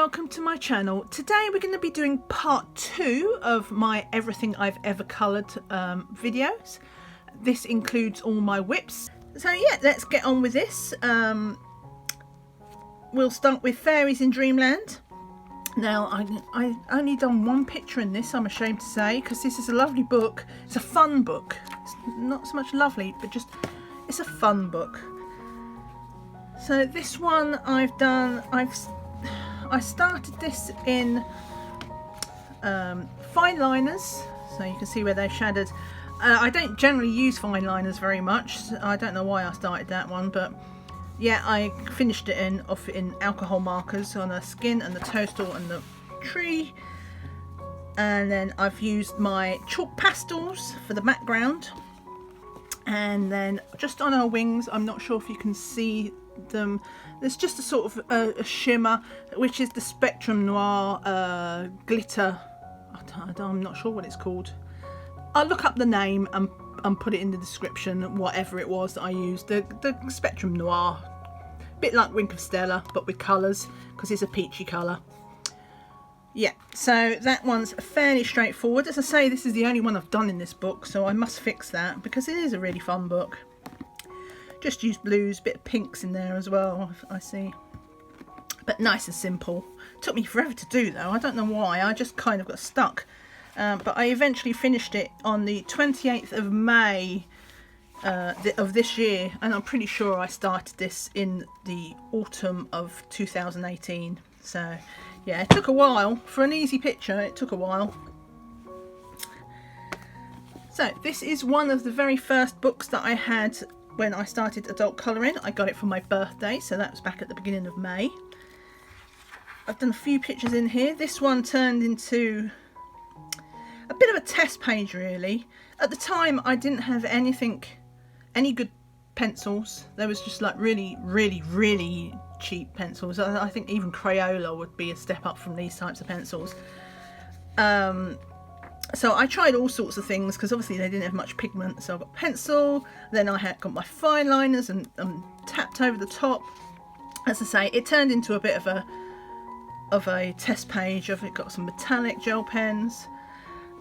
Welcome to my channel. Today we're going to be doing part 2 of my everything I've ever coloured videos. This includes all my WIPs. So yeah, let's get on with this. We'll start with Fairies in Dreamland. Now I only done one picture in this, I'm ashamed to say, because this is a lovely book. It's a fun book. It's not so much lovely, but just it's a fun book. So this one I started this in fine liners, so you can see where they're shadowed. I don't generally use fine liners very much. I don't know why I started that one, but yeah, I finished it off in alcohol markers on the skin and the toadstool and the tree. And then I've used my chalk pastels for the background. And then just on her wings, I'm not sure if you can see them, there's just a sort of a shimmer, which is the Spectrum Noir glitter. I'm not sure what it's called. I'll look up the name and put it in the description, whatever it was that I used. The Spectrum Noir, a bit like Wink of Stella but with colours, because it's a peachy colour. Yeah, so that one's fairly straightforward. As I say, this is the only one I've done in this book, so I must fix that because it is a really fun book. Just use blues, bit of pinks in there as well, I see. But nice and simple. Took me forever to do though, I don't know why, I just kind of got stuck. But I eventually finished it on the 28th of May of this year, and I'm pretty sure I started this in the autumn of 2018. So yeah, it took a while. For an easy picture, it took a while. So this is one of the very first books that I had when I started adult colouring. I got it for my birthday, so that was back at the beginning of May. I've done a few pictures in here. This one turned into a bit of a test page really. At the time I didn't have any good pencils. There was just like really cheap pencils. I think even Crayola would be a step up from these types of pencils. So I tried all sorts of things because obviously they didn't have much pigment. So I got pencil, then I had got my fine liners and tapped over the top. As I say, it turned into a bit of a test page. I've got some metallic gel pens,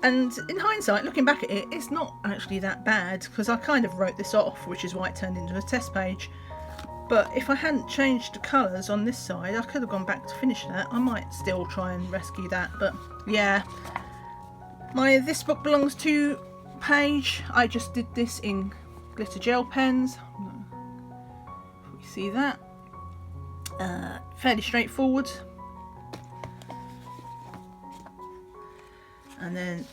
and in hindsight, looking back at it, it's not actually that bad because I kind of wrote this off, which is why it turned into a test page. But if I hadn't changed the colours on this side, I could have gone back to finish that. I might still try and rescue that, but yeah. My This Book Belongs To page, I just did this in glitter gel pens. You see that? Fairly straightforward. And then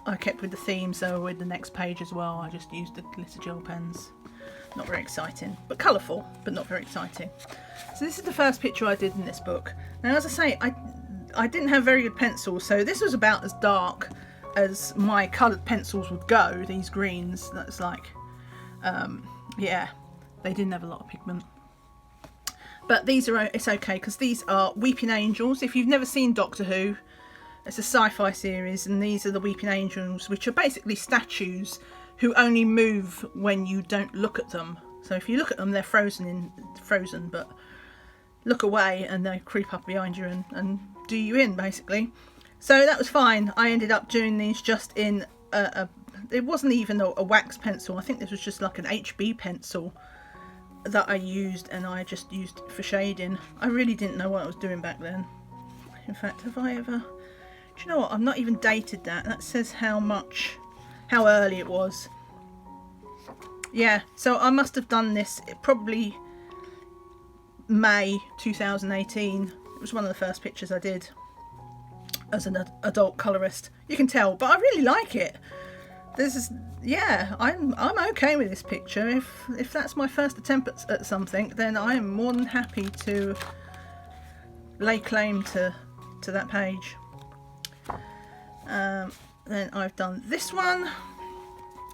I kept with the theme, so with the next page as well, I just used the glitter gel pens. Not very exciting, but colourful, but not very exciting. So this is the first picture I did in this book. Now, as I say, I didn't have very good pencils, so this was about as dark as my coloured pencils would go, these greens. That's like, yeah, they didn't have a lot of pigment. But these are, it's okay, because these are Weeping Angels. If you've never seen Doctor Who, it's a sci-fi series, and these are the Weeping Angels, which are basically statues who only move when you don't look at them. So if you look at them, they're frozen, but look away and they creep up behind you and do you in, basically. So that was fine. I ended up doing these just in it wasn't even a wax pencil. I think this was just like an HB pencil that I used, and I just used it for shading. I really didn't know what I was doing back then. In fact, have I ever... Do you know what? I've not even dated that. That says how early it was. Yeah, so I must have done this probably May 2018. It was one of the first pictures I did as an adult colorist. You can tell, but I really like it. This is, yeah, I'm okay with this picture. If that's my first attempt at something, then I am more than happy to lay claim to that page. Then I've done this one,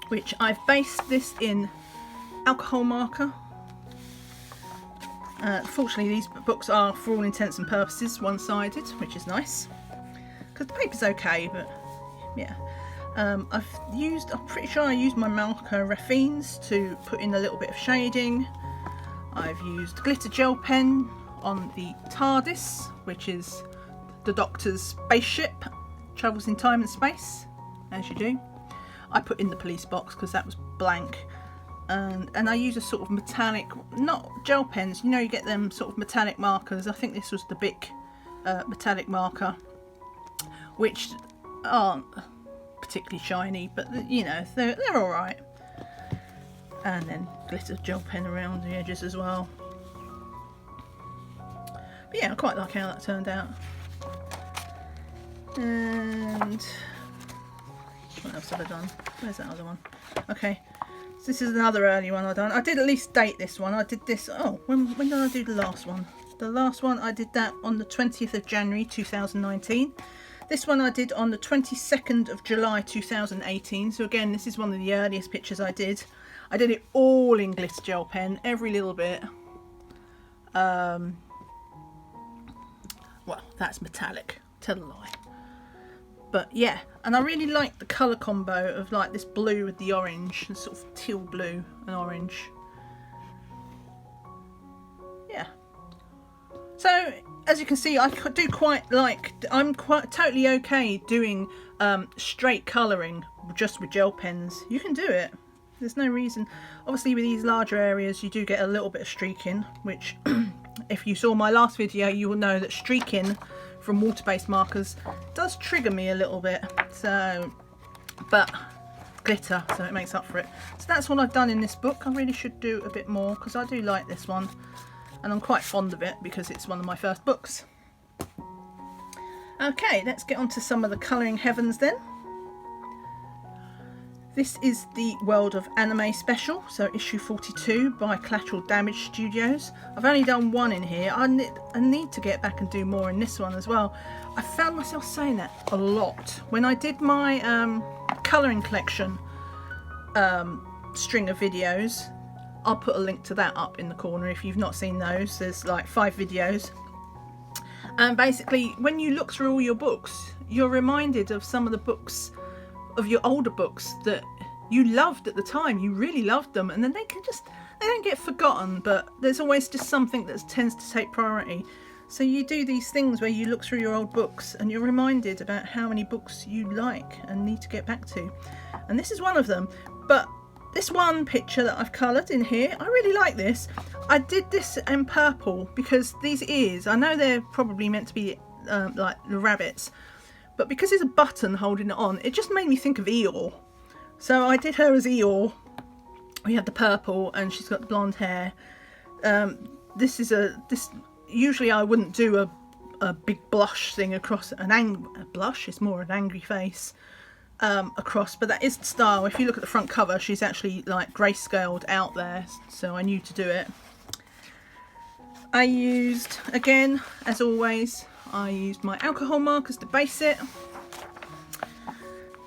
which I've based this in alcohol marker. Fortunately, these books are, for all intents and purposes, one-sided, which is nice because the paper's okay, but yeah. I'm pretty sure I used my marker Raffines to put in a little bit of shading. I've used glitter gel pen on the TARDIS, which is the Doctor's spaceship, travels in time and space, as you do. I put in the police box because that was blank. And I use a sort of metallic, not gel pens, you know, you get them sort of metallic markers. I think this was the Bic metallic marker, which aren't particularly shiny, but you know, they're all right. And then glitter gel pen around the edges as well. But yeah, I quite like how that turned out. And what else have I done? Where's that other one? Okay, so this is another early one I've done. I did at least date this one. I did this, oh, when did I do the last one? The last one I did that on the 20th of January 2019. This one I did on the 22nd of July 2018. So again, this is one of the earliest pictures I did. I did it all in glitter gel pen, every little bit. Well, that's metallic, tell a lie. But yeah, and I really like the colour combo of like this blue with the orange, and sort of teal blue and orange. Yeah. So as you can see, I do quite like, I'm quite totally okay doing straight colouring just with gel pens. You can do it. There's no reason. Obviously with these larger areas you do get a little bit of streaking, which if you saw my last video you will know that streaking from water-based markers does trigger me a little bit. So, but glitter, so it makes up for it. So that's what I've done in this book. I really should do a bit more because I do like this one and I'm quite fond of it because it's one of my first books. Okay, let's get on to some of the Colouring Heavens then. This is the World of Anime special, so issue 42 by Collateral Damage Studios. I've only done one in here. I need to get back and do more in this one as well. I found myself saying that a lot. When I did my colouring collection string of videos, I'll put a link to that up in the corner if you've not seen those. There's like 5 videos. And basically, when you look through all your books, you're reminded of some of the books, of your older books that you loved at the time. You really loved them, and then they don't get forgotten, but there's always just something that tends to take priority. So you do these things where you look through your old books and you're reminded about how many books you like and need to get back to, and this is one of them. But this one picture that I've coloured in here, I really like this. I did this in purple because these ears, I know they're probably meant to be like the rabbits, but because there's a button holding it on, it just made me think of Eeyore. So I did her as Eeyore. We had the purple and she's got the blonde hair. Usually I wouldn't do a big blush thing across a blush, it's more an angry face across, but that is the style. If you look at the front cover, she's actually like grayscaled out there, so I knew to do it. I used, again, as always, I used my alcohol markers to base it.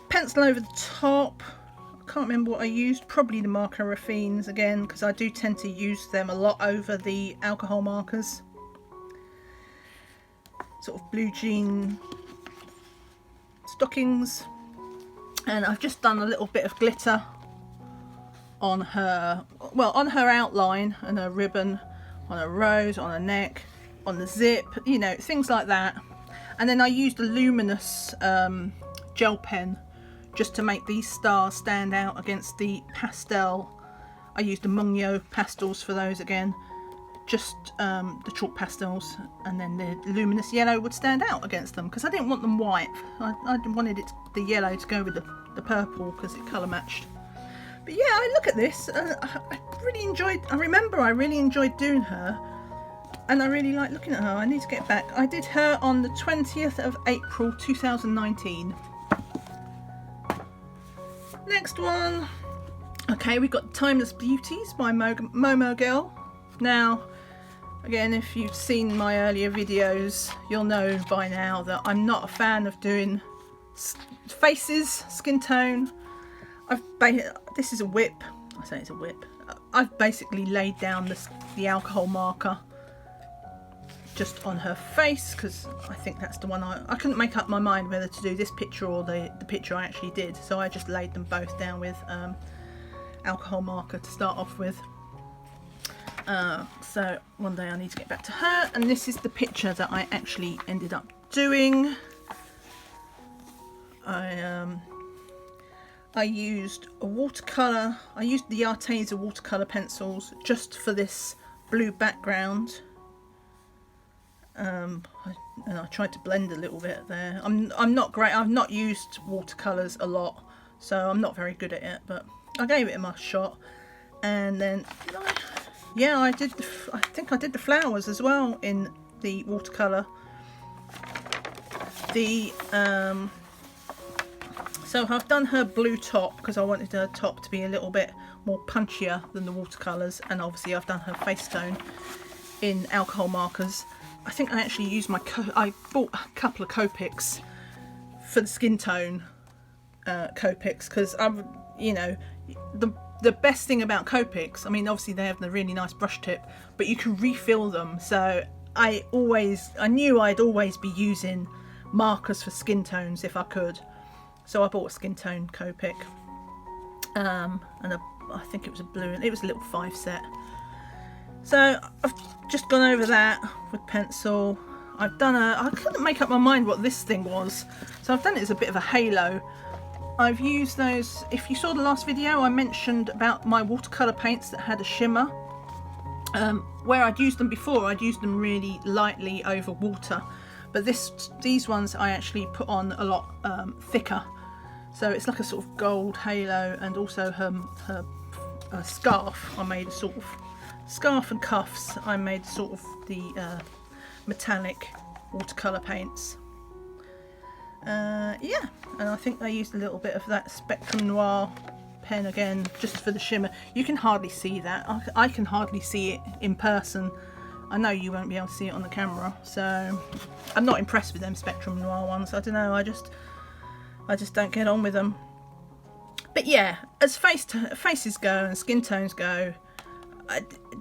Pencil over the top. I can't remember what I used. Probably the marker Raffines again, because I do tend to use them a lot over the alcohol markers. Sort of blue jean stockings. And I've just done a little bit of glitter on her, well, on her outline and her ribbon, on her rose, on her neck, on the zip, you know, things like that. And then I used a luminous gel pen just to make these stars stand out against the pastel. I used the Mungyo pastels for those again, just the chalk pastels, and then the luminous yellow would stand out against them because I didn't want them white. I wanted the yellow to go with the purple because it colour matched. But yeah, I look at this and I really enjoyed doing her, and I really like looking at her. I need to get back. I did her on the 20th of April 2019. Next one. Okay, we've got Timeless Beauties by Momo Girl. Now, again, if you've seen my earlier videos, you'll know by now that I'm not a fan of doing faces, skin tone. This is a WIP. I say it's a WIP. I've basically laid down the alcohol marker just on her face because I think that's the one I couldn't make up my mind whether to do this picture or the picture I actually did, so I just laid them both down with alcohol marker to start off with. So one day I need to get back to her, and this is the picture that I actually ended up doing. I used a watercolour. I used the Arteza watercolour pencils just for this blue background. And I tried to blend a little bit there. I'm not great. I've not used watercolours a lot, so I'm not very good at it, but I gave it a shot. And then yeah, I think I did the flowers as well in the watercolour. So I've done her blue top because I wanted her top to be a little bit more punchier than the watercolours, and obviously I've done her face tone in alcohol markers. I think I actually used I bought a couple of Copics for the skin tone Copics, because you know, the best thing about Copics, I mean obviously they have the really nice brush tip, but you can refill them. So I knew I'd always be using markers for skin tones if I could. So I bought a skin tone Copic, and I think it was a blue, and it was a little 5 set. So I've just gone over that with pencil. I couldn't make up my mind what this thing was, so I've done it as a bit of a halo. I've used those, if you saw the last video, I mentioned about my watercolour paints that had a shimmer. Where I'd used them before, I'd used them really lightly over water, but these ones I actually put on a lot thicker. So it's like a sort of gold halo, and also her scarf, I made a sort of scarf and cuffs. I made sort of the metallic watercolour paints. Yeah, and I think I used a little bit of that Spectrum Noir pen again, just for the shimmer. You can hardly see that. I can hardly see it in person. I know you won't be able to see it on the camera, so I'm not impressed with them Spectrum Noir ones. I don't know, I just don't get on with them. But yeah, as faces go and skin tones go,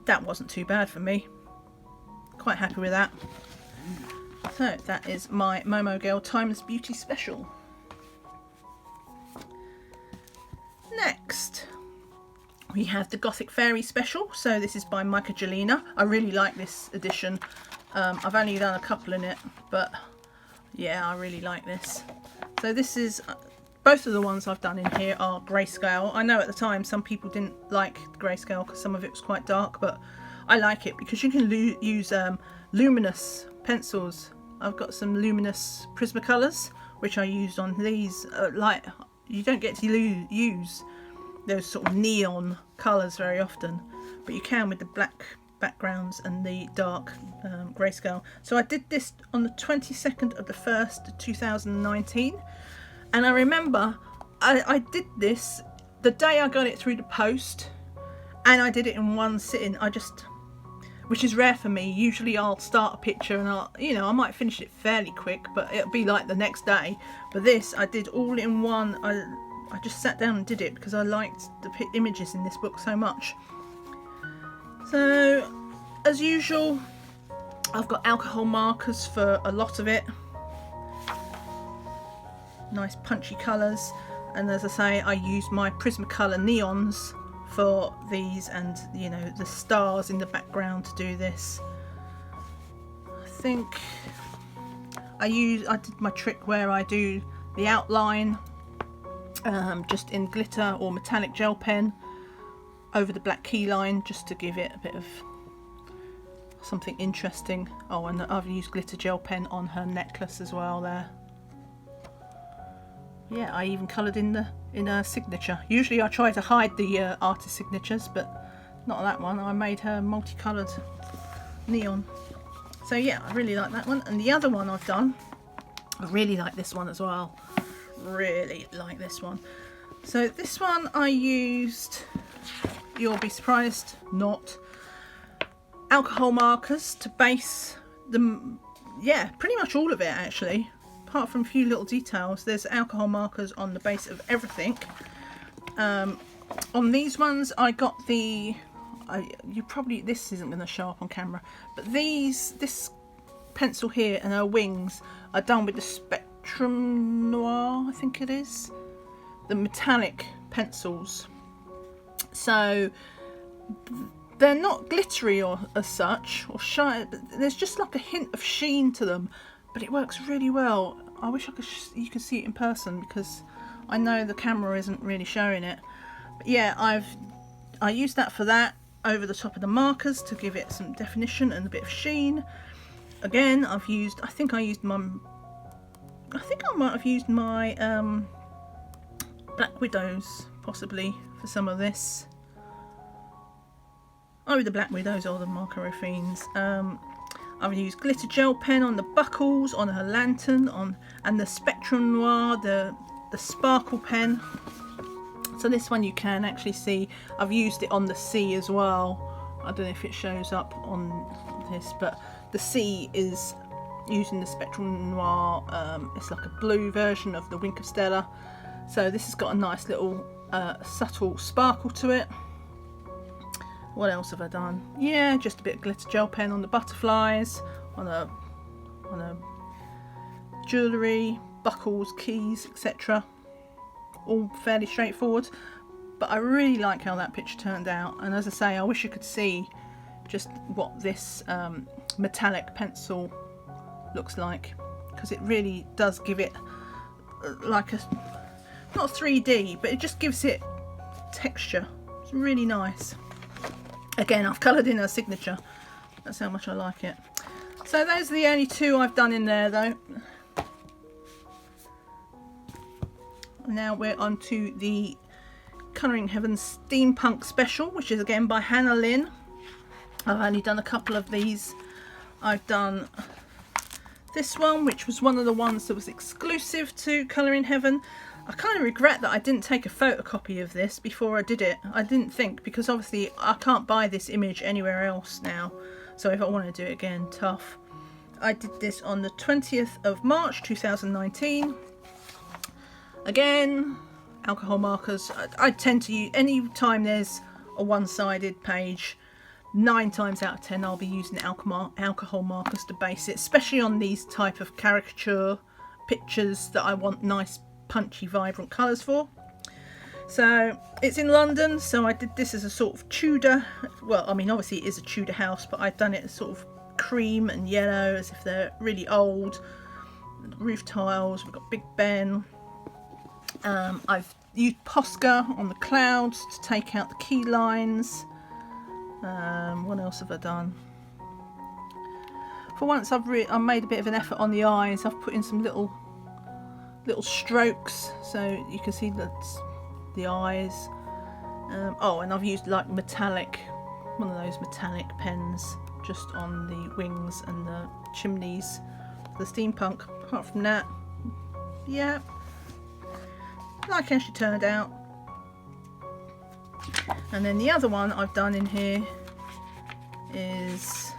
that wasn't too bad for me. Quite happy with that. So that is my Momo Girl Timeless Beauty Special. Next we have the Gothic Fairy Special. So this is by Myka Jelina. I really like this edition. I've only done a couple in it, but yeah, I really like this. So this is, both of the ones I've done in here are grayscale. I know at the time some people didn't like grayscale because some of it was quite dark, but I like it because you can use luminous pencils. I've got some luminous Prismacolors which I used on these. Like, you don't get to use those sort of neon colours very often, but you can with the black backgrounds and the dark grayscale. So I did this on the 22nd of the 1st 2019, and I remember I did this the day I got it through the post, and I did it in one sitting. Which is rare for me. Usually I'll start a picture and I might finish it fairly quick, but it'll be like the next day. But this I did all in one. I just sat down and did it because I liked the images in this book so much. So as usual, I've got alcohol markers for a lot of it. Nice punchy colours, and as I say, I used my Prismacolor neons for these, and you know, the stars in the background to do this. I think I did my trick where I do the outline just in glitter or metallic gel pen over the black key line, just to give it a bit of something interesting. Oh, and I've used glitter gel pen on her necklace as well there. Yeah, I even coloured in her signature. Usually I try to hide the artist signatures, but not that one. I made her multicoloured neon. So yeah, I really like that one. And the other one I've done, I really like this one as well. Really like this one. So this one I used, you'll be surprised not, alcohol markers to base them. Yeah, pretty much all of it actually. Apart from a few little details, there's alcohol markers on the base of everything. On these ones I got this isn't going to show up on camera, but this pencil here and her wings are done with the Spectrum Noir, I think it is, the metallic pencils. So they're not glittery or as such or shiny, but there's just like a hint of sheen to them, but it works really well. I wish you could see it in person, because I know the camera isn't really showing it. But yeah, I used that for that over the top of the markers to give it some definition and a bit of sheen. Again, I think I might have used my Black Widows possibly for some of this. Either the Black Widows or the Marker Fiends. I've used glitter gel pen on the buckles, on her lantern, and the Spectrum Noir, the sparkle pen. So this one you can actually see. I've used it on the sea as well. I don't know if it shows up on this, but the sea is using the Spectrum Noir. It's like a blue version of the Wink of Stella. So this has got a nice little subtle sparkle to it. What else have I done? Yeah, just a bit of glitter gel pen on the butterflies, on a jewellery, buckles, keys, etc. All fairly straightforward, but I really like how that picture turned out. And as I say, I wish you could see just what this metallic pencil looks like, because it really does give it like a, not 3D, but it just gives it texture. It's really nice. Again, I've coloured in her signature. That's how much I like it. So those are the only two I've done in there though. Now we're on to the Colouring Heaven Steampunk Special, which is again by Hannah Lynn. I've only done a couple of these. I've done this one, which was one of the ones that was exclusive to Colouring Heaven. I kind of regret that I didn't take a photocopy of this before I did it. I didn't think, because obviously I can't buy this image anywhere else now. So if I want to do it again, tough. I did this on the 20th of March 2019. Again, alcohol markers. I tend to use, any time there's a one-sided page, 9 times out of 10 I'll be using alcohol markers to base it, especially on these type of caricature pictures that I want nice punchy vibrant colours for. So it's in London, so I did this as a sort of Tudor, well I mean obviously it is a Tudor house, but I've done it as sort of cream and yellow, as if they're really old. Roof tiles, we've got Big Ben. I've used Posca on the clouds to take out the key lines. What else have I done? For once I've made a bit of an effort on the eyes. I've put in some little strokes so you can see the eyes. Oh, and I've used like one of those metallic pens just on the wings and the chimneys for the steampunk. Apart from that, yeah, like how she turned out. And then the other one I've done in here is,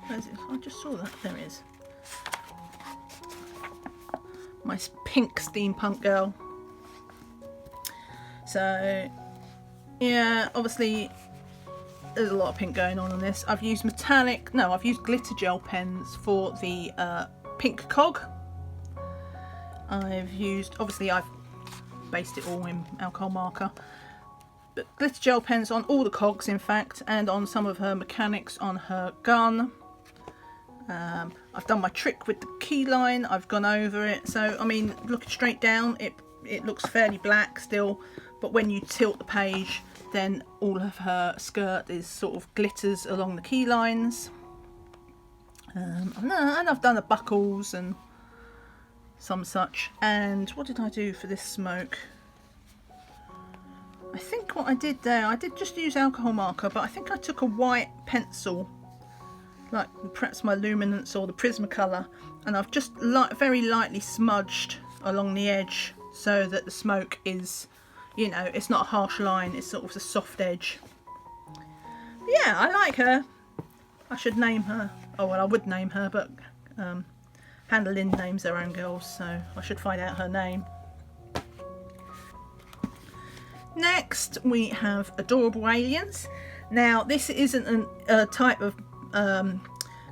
where is it? I just saw that, there it is. My pink steampunk girl. So yeah, obviously there's a lot of pink going on this. I've used I've used glitter gel pens for the pink cog. I've based it all in alcohol marker, but glitter gel pens on all the cogs in fact, and on some of her mechanics on her gun. I've done my trick with the key line, I've gone over it, so I mean looking straight down it looks fairly black still, but when you tilt the page then all of her skirt is sort of glitters along the key lines. And I've done the buckles and some such. And what did I do for this smoke? I think what I did there, I did just use alcohol marker, but I think I took a white pencil, like perhaps my luminance or the Prismacolor, and I've just very lightly smudged along the edge so that the smoke is, you know, it's not a harsh line, it's sort of a soft edge. But yeah, I like her. I should name her. Oh well, I would name her, but Hannah Lynn names their own girls, so I should find out her name. Next we have Adorable Aliens. Now this isn't a type of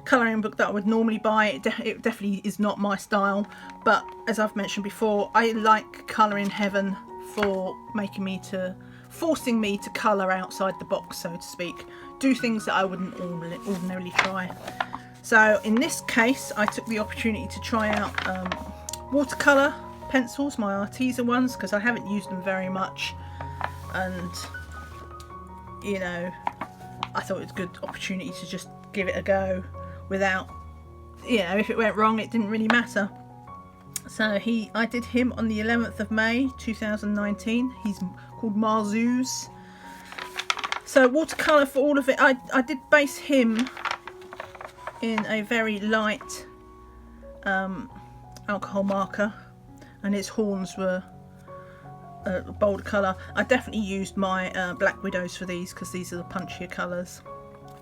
colouring book that I would normally buy. It definitely is not my style, but as I've mentioned before, I like Colouring Heaven for forcing me to colour outside the box, so to speak. Do things that I wouldn't ordinarily try. So in this case, I took the opportunity to try out watercolour pencils, my Arteza ones, because I haven't used them very much, and you know, I thought it was a good opportunity to just give it a go without, you know, if it went wrong it didn't really matter. So I did him on the 11th of May 2019. He's called Marzouz. So watercolour for all of it. I did base him in a very light alcohol marker, and his horns were a bolder colour. I definitely used my Black Widows for these because these are the punchier colours.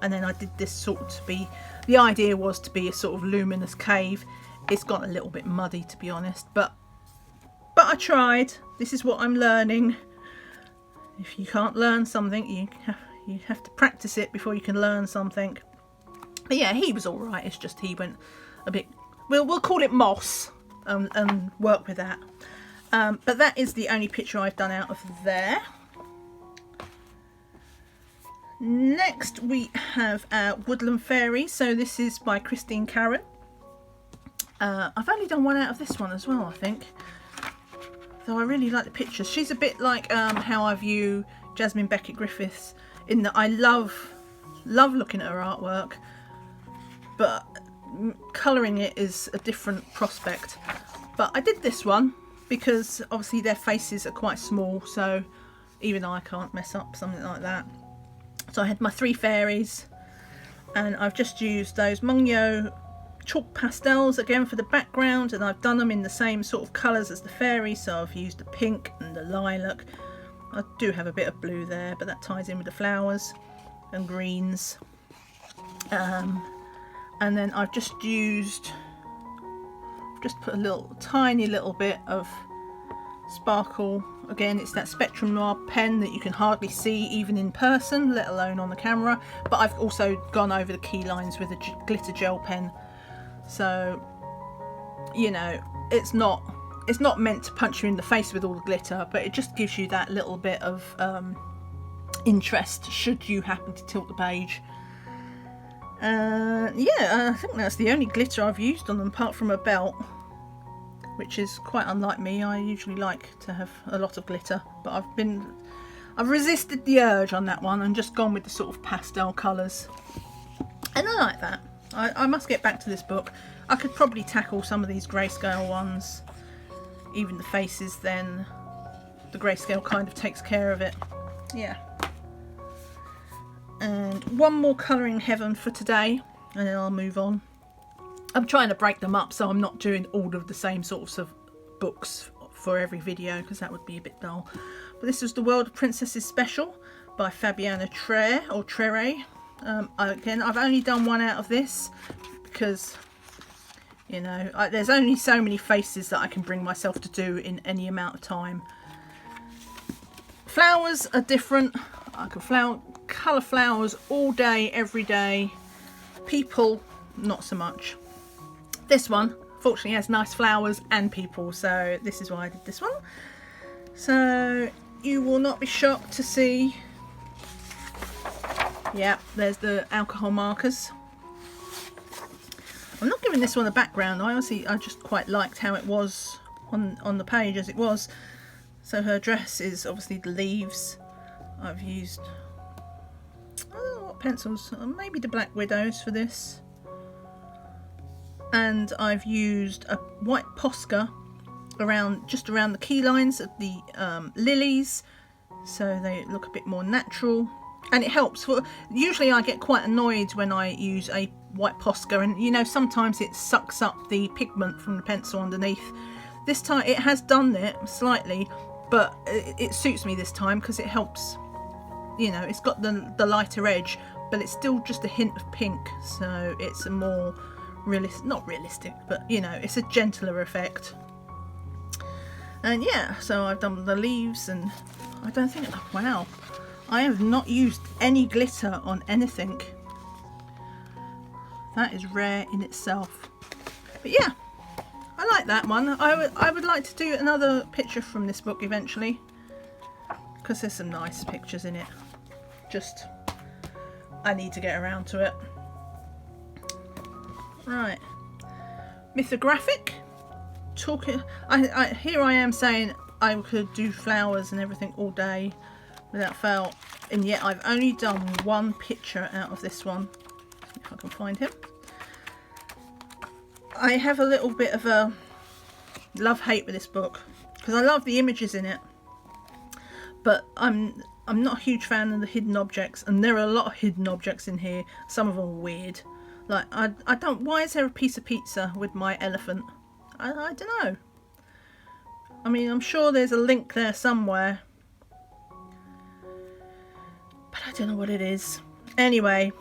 And then I did this sort to be, the idea was to be a sort of luminous cave. It's got a little bit muddy, to be honest, but I tried. This is what I'm learning. If you can't learn something, you have to practice it before you can learn something. But yeah, he was all right. It's just he went a bit, we'll call it moss, and work with that. But that is the only picture I've done out of there. Next we have our Woodland Fairies. So this is by Christine Karen. I've only done one out of this one as well, I think. Though I really like the pictures. She's a bit like how I view Jasmine Beckett Griffiths, in that I love looking at her artwork, but colouring it is a different prospect. But I did this one because obviously their faces are quite small, so even I can't mess up something like that. So I had my 3 fairies, and I've just used those Mungyo chalk pastels again for the background, and I've done them in the same sort of colours as the fairies. So I've used the pink and the lilac. I do have a bit of blue there, but that ties in with the flowers, and greens. And then I've just put a little tiny little bit of sparkle. Again, it's that Spectrum Noir pen that you can hardly see even in person, let alone on the camera. But I've also gone over the key lines with a glitter gel pen. So, you know, it's not meant to punch you in the face with all the glitter, but it just gives you that little bit of interest should you happen to tilt the page. Yeah, I think that's the only glitter I've used on them, apart from a belt, which is quite unlike me. I usually like to have a lot of glitter, but I've resisted the urge on that one and just gone with the sort of pastel colours, and I like that. I must get back to this book. I could probably tackle some of these grayscale ones, even the faces, then the grayscale kind of takes care of it. Yeah. And one more Colouring Heaven for today, and then I'll move on. I'm trying to break them up so I'm not doing all of the same sorts of books for every video, because that would be a bit dull. But this was the World of Princesses Special by Fabiana Trere. Again, I've only done one out of this because, you know, there's only so many faces that I can bring myself to do in any amount of time. Flowers are different. I can colour flowers all day, every day. People, not so much. This one, fortunately, has nice flowers and people, so this is why I did this one. So you will not be shocked to see, yeah, there's the alcohol markers. I'm not giving this one a background. I just quite liked how it was on the page as it was. So her dress is obviously the leaves. I've used, what pencils? Maybe the Black Widows for this. And I've used a white Posca just around the key lines of the lilies, so they look a bit more natural. And it helps. Usually I get quite annoyed when I use a white Posca, and you know, sometimes it sucks up the pigment from the pencil underneath. This time it has done it slightly, but it suits me this time because it helps. You know, it's got the lighter edge, but it's still just a hint of pink, so it's a more realistic, not realistic, but you know, it's a gentler effect. And yeah, so I've done the leaves, and I don't think, oh, wow, I have not used any glitter on anything. That is rare in itself. But yeah, I like that one. I would like to do another picture from this book eventually, because there's some nice pictures in it. Just, I need to get around to it. Right, mythographic. Talking, here I am saying I could do flowers and everything all day without fail, and yet I've only done one picture out of this one. If I can find him. I have a little bit of a love-hate with this book because I love the images in it, but I'm not a huge fan of the hidden objects, and there are a lot of hidden objects in here. Some of them are weird. Like, I don't, why is there a piece of pizza with my elephant? I don't know. I mean, I'm sure there's a link there somewhere, but I don't know what it is. Anyway,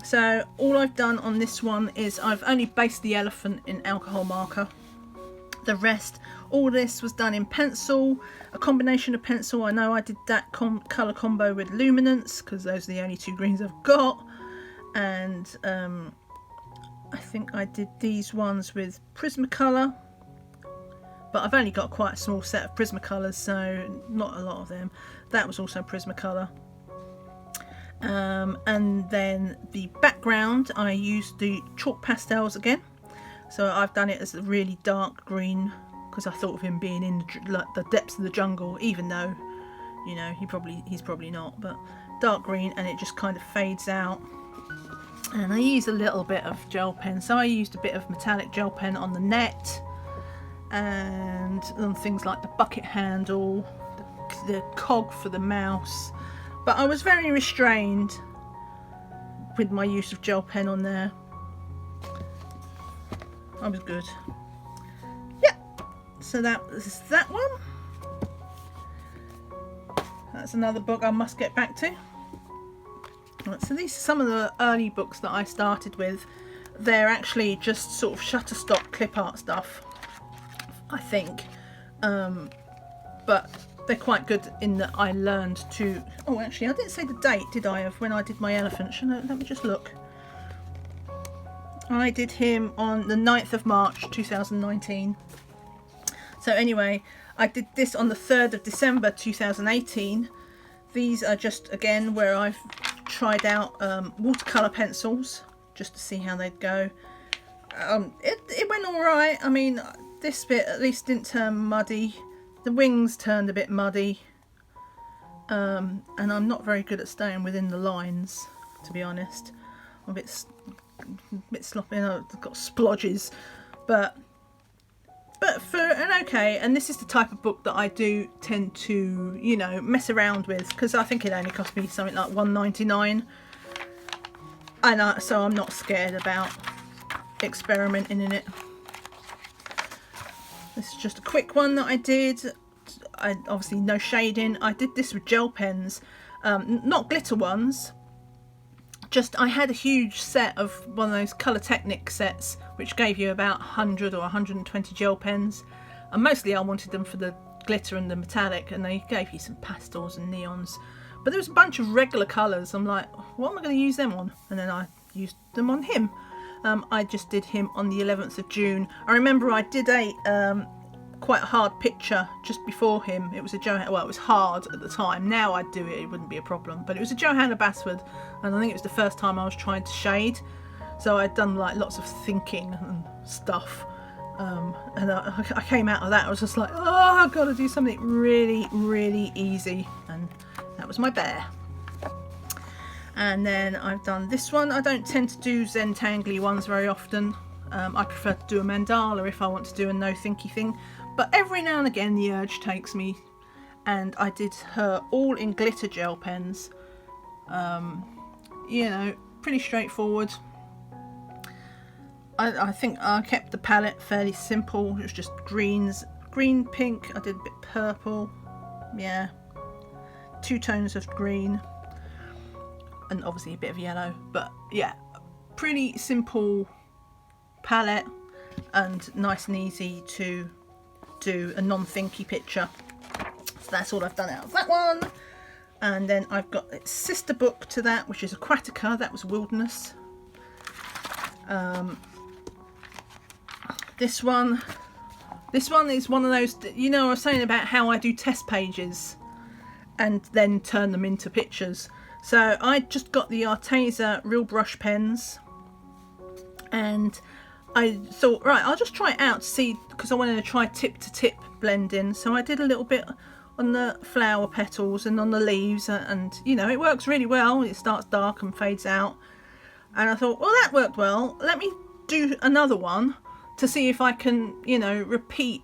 so all I've done on this one is I've only based the elephant in alcohol marker. The rest, all this was done in pencil, a combination of pencil. I know I did that colour combo with luminance because those are the only two greens I've got, and I think I did these ones with Prismacolor, but I've only got quite a small set of Prismacolors, so not a lot of them. That was also Prismacolor. And then the background, I used the chalk pastels again. So I've done it as a really dark green because I thought of him being in the depths of the jungle, even though, you know, he's probably not. But dark green, and it just kind of fades out. And I use a little bit of gel pen, so I used a bit of metallic gel pen on the net, and on things like the bucket handle, the cog for the mouse. But I was very restrained with my use of gel pen on there. I was good. Yeah, so that was that one. That's another book I must get back to. Right, so these are some of the early books that I started with. They're actually just sort of Shutterstock clip art stuff, I think. But they're quite good in that I learned to... Oh, actually, I didn't say the date, did I, of when I did my elephant? Let me just look. I did him on the 9th of March 2019. So anyway, I did this on the 3rd of December 2018. These are just, again, where I've tried out watercolour pencils just to see how they'd go. It went alright. I mean, this bit at least didn't turn muddy. The wings turned a bit muddy. And I'm not very good at staying within the lines, to be honest. I'm a bit sloppy. I've got splodges, but for an okay. And this is the type of book that I do tend to, you know, mess around with, because I think it only cost me something like £1.99, and so I'm not scared about experimenting in it. This is just a quick one that I did. I obviously no shading. I did this with gel pens, not glitter ones. Just, I had a huge set of one of those Colour Technic sets, which gave you about 100 or 120 gel pens, and mostly I wanted them for the glitter and the metallic, and they gave you some pastels and neons. But there was a bunch of regular colours. I'm like, what am I going to use them on? And then I used them on him. I just did him on the 11th of June. I remember I did a quite a hard picture just before him. It was a well, it was hard at the time. Now I'd do it, it wouldn't be a problem. But it was a Johanna Basford, and I think it was the first time I was trying to shade. So I'd done like lots of thinking and stuff. And I came out of that, I was just like, oh, I've got to do something really, really easy. And that was my bear. And then I've done this one. I don't tend to do Zentangly ones very often. I prefer to do a mandala if I want to do a no thinky thing. But every now and again the urge takes me, and I did her all in glitter gel pens. You know, pretty straightforward. I think I kept the palette fairly simple. It was just greens, green, pink. I did a bit purple. Yeah, 2 tones of green, and obviously a bit of yellow. But yeah, pretty simple palette, and nice and easy to do a non-thinky picture. So that's all I've done out of that one. And then I've got its sister book to that, which is Aquatica. That was Wilderness. This one is one of those, you know, I was saying about how I do test pages, and then turn them into pictures. So I just got the Arteza real brush pens, and I thought, right, I'll just try it out to see, because I wanted to try tip to tip blending. So I did a little bit on the flower petals and on the leaves, and you know, it works really well. It starts dark and fades out, and I thought, well, that worked well, let me do another one to see if I can, you know, repeat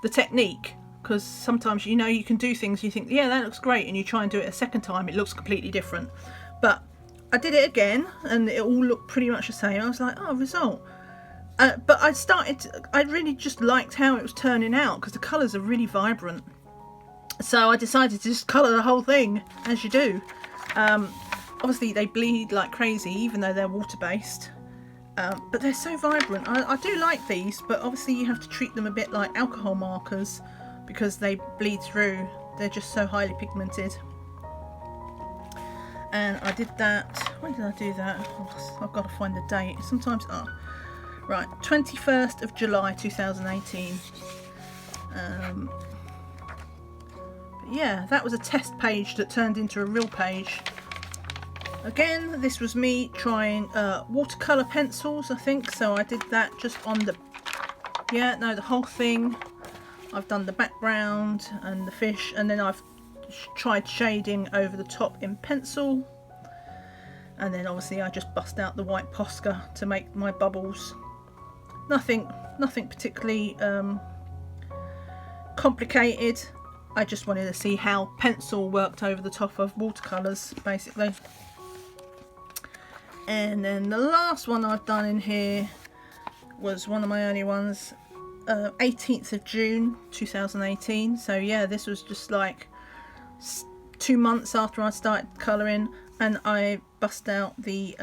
the technique. Because sometimes, you know, you can do things, you think, yeah, that looks great, and you try and do it a second time, it looks completely different. But I did it again and it all looked pretty much the same. I was like, oh, result. But I really just liked how it was turning out, because the colours are really vibrant. So I decided to just colour the whole thing, as you do. Obviously they bleed like crazy, even though they're water-based. But they're so vibrant. I do like these, but obviously you have to treat them a bit like alcohol markers, because they bleed through. They're just so highly pigmented. And I did that. When did I do that? Oh, I've got to find the date. Sometimes, right, 21st of July 2018. But yeah, that was a test page that turned into a real page. Again, this was me trying watercolour pencils, I think. So I did that just on the, the whole thing. I've done the background and the fish, and then I've tried shading over the top in pencil, and then obviously I just bust out the white Posca to make my bubbles. Nothing particularly complicated. I just wanted to see how pencil worked over the top of watercolours, basically. And then the last one I've done in here was one of my early ones. 18th of June 2018. So yeah, this was just like 2 months after I started colouring, and I bust out the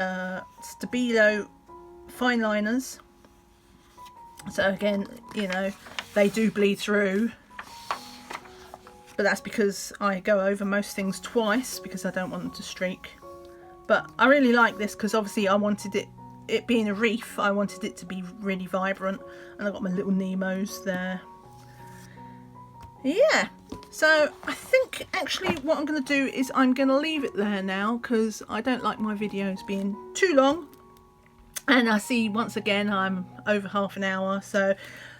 Stabilo fine liners. So again, you know, they do bleed through, but that's because I go over most things twice, because I don't want them to streak. But I really like this, because obviously I wanted it being a reef, I wanted it to be really vibrant, and I got my little Nemos there. Yeah, so I think actually what I'm going to do is I'm going to leave it there now, because I don't like my videos being too long, and I see once again I'm over half an hour. So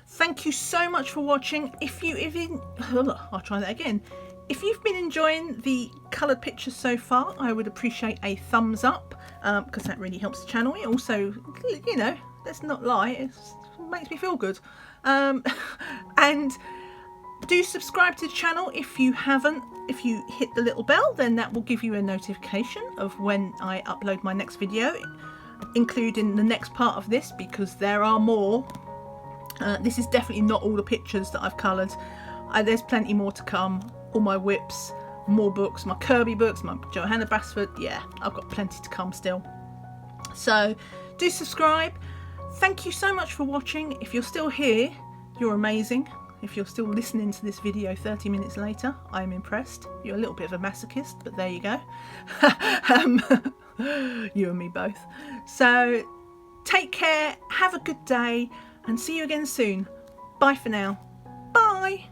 thank you so much for watching. I'll try that again. If you've been enjoying the coloured pictures so far, I would appreciate a thumbs up, because that really helps the channel. It also, you know, let's not lie, it makes me feel good. And do subscribe to the channel if you haven't. If you hit the little bell, then that will give you a notification of when I upload my next video, including the next part of this, because there are more. This is definitely not all the pictures that I've coloured. There's plenty more to come. All my WIPs, more books, my Kirby books, my Johanna Basford. Yeah, I've got plenty to come still. So do subscribe. Thank you so much for watching. If you're still here, you're amazing. If you're still listening to this video 30 minutes later, I'm impressed. You're a little bit of a masochist, but there you go. You and me both. So take care, have a good day, and see you again soon. Bye for now. Bye.